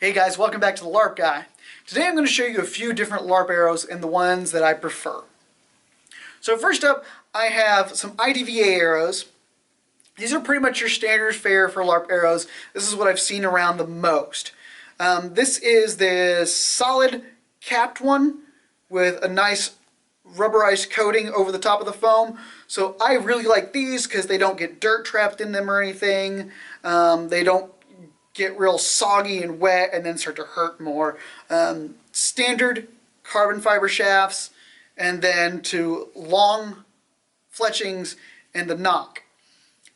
Hey guys, welcome back to the LARP Guy. Today I'm going to show you a few different LARP arrows and the ones that I prefer. So first up, I have some IDVA arrows. These are pretty much your standard fare for LARP arrows. This is what I've seen around the most. This is the solid capped one with a nice rubberized coating over the top of the foam. So I really like these because they don't get dirt trapped in them or anything. They don't get real soggy and wet and then start to hurt more. Standard carbon fiber shafts, and then to long fletchings and the nock.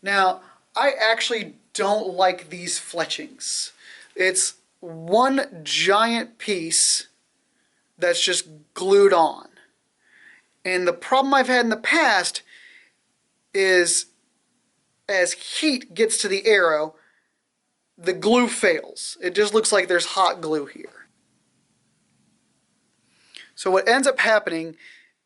Now, I actually don't like these fletchings. It's one giant piece that's just glued on. And the problem I've had in the past is as heat gets to the arrow, the glue fails. It just looks like there's hot glue here. So what ends up happening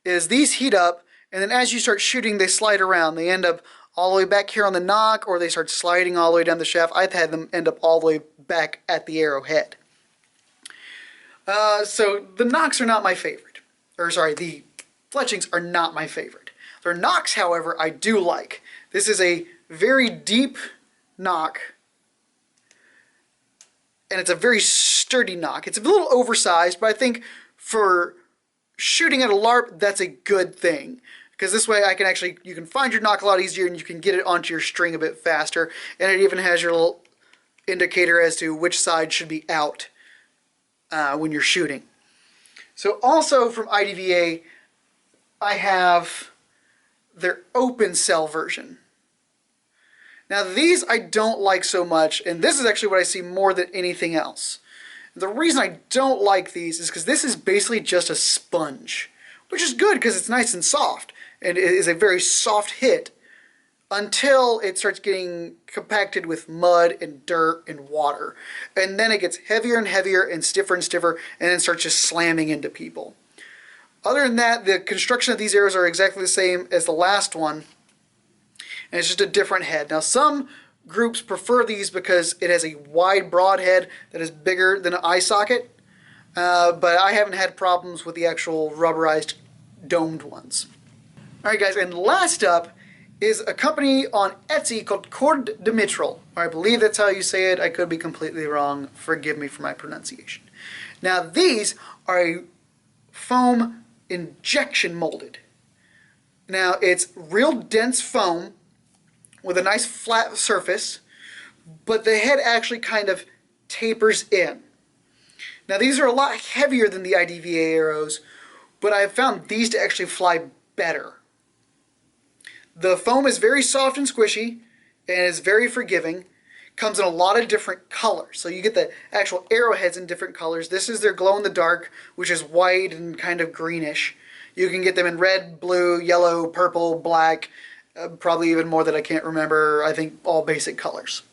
is these heat up, and then as you start shooting, they slide around. They end up all the way back here on the nock, or they start sliding all the way down the shaft. I've had them end up all the way back at the arrowhead. So the nocks are not my favorite. Or sorry, the fletchings are not my favorite. Their nocks, however, I do like. This is a very deep nock, and it's a very sturdy nock. It's a little oversized, but I think for shooting at a LARP, that's a good thing. Because this way you can find your nock a lot easier and you can get it onto your string a bit faster. And it even has your little indicator as to which side should be out when you're shooting. So also from IDVA, I have their open cell version. Now these I don't like so much, and this is actually what I see more than anything else. The reason I don't like these is because this is basically just a sponge, which is good because it's nice and soft, and it is a very soft hit until it starts getting compacted with mud and dirt and water. And then it gets heavier and heavier and stiffer, and then starts just slamming into people. Other than that, the construction of these arrows are exactly the same as the last one, and it's just a different head. Now some groups prefer these because it has a wide broad head that is bigger than an eye socket, but I haven't had problems with the actual rubberized domed ones. Alright guys, and last up is a company on Etsy called Cord de Mitral. I believe that's how you say it. I could be completely wrong. Forgive me for my pronunciation. Now these are a foam injection molded. Now it's real dense foam with a nice flat surface, but the head actually kind of tapers in. Now these are a lot heavier than the IDVA arrows, but I've found these to actually fly better. The foam is very soft and squishy and is very forgiving. Comes in a lot of different colors. So you get the actual arrowheads in different colors. This is their glow in the dark, which is white and kind of greenish. You can get them in red, blue, yellow, purple, black, probably even more that I can't remember. I think all basic colors.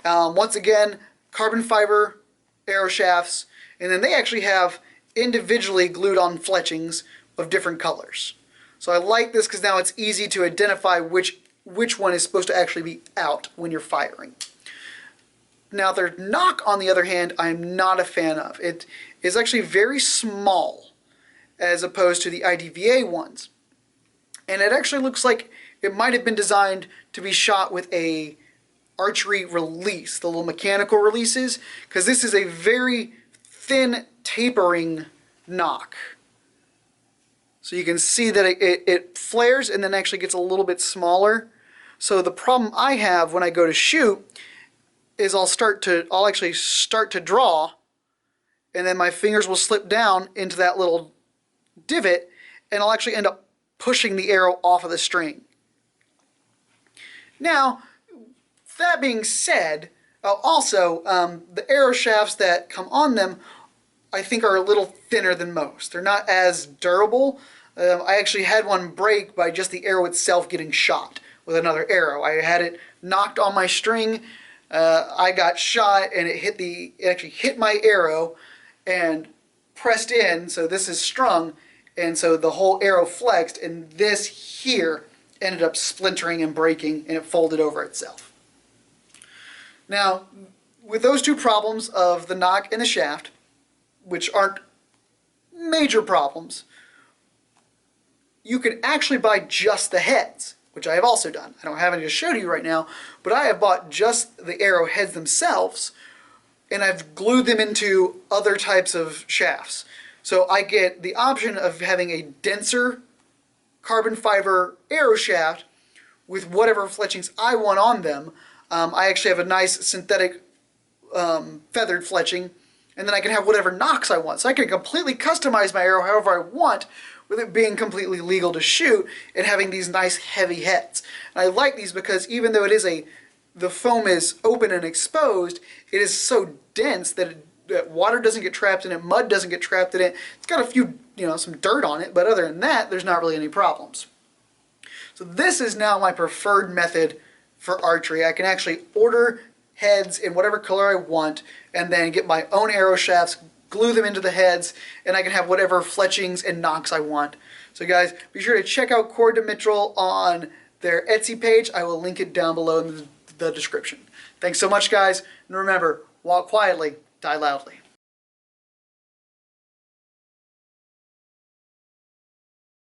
Once again, carbon fiber arrow shafts, and then they actually have individually glued on fletchings of different colors. So I like this because now it's easy to identify which one is supposed to actually be out when you're firing. Now their nock, on the other hand, I'm not a fan of. It is actually very small as opposed to the IDVA ones. And it actually looks like it might have been designed to be shot with a archery release, the little mechanical releases, because this is a very thin tapering nock. So you can see that it flares and then actually gets a little bit smaller. So the problem I have when I go to shoot is I'll actually start to draw, and then my fingers will slip down into that little divot, and I'll actually end up pushing the arrow off of the string. Now, that being said, the arrow shafts that come on them I think are a little thinner than most. They're not as durable. I actually had one break by just the arrow itself getting shot with another arrow. I had it knocked on my string, I got shot, and it actually hit my arrow and pressed in, so this is strung, and so the whole arrow flexed, and this here ended up splintering and breaking, and it folded over itself. Now, with those two problems of the nock and the shaft, which aren't major problems, you can actually buy just the heads, which I have also done. I don't have any to show to you right now, but I have bought just the arrow heads themselves, and I've glued them into other types of shafts. So I get the option of having a denser carbon fiber arrow shaft with whatever fletchings I want on them. I actually have a nice synthetic feathered fletching, and then I can have whatever nocks I want. So I can completely customize my arrow however I want, with it being completely legal to shoot and having these nice heavy heads. And I like these because even though the foam is open and exposed, it is so dense that water doesn't get trapped in it, mud doesn't get trapped in it. It's got a few, some dirt on it, but other than that, there's not really any problems. So this is now my preferred method for archery. I can actually order heads in whatever color I want, and then get my own arrow shafts, glue them into the heads, and I can have whatever fletchings and nocks I want. So guys, be sure to check out Cord to Mitchell on their Etsy page. I will link it down below in the description. Thanks so much, guys, and remember, walk quietly, die loudly.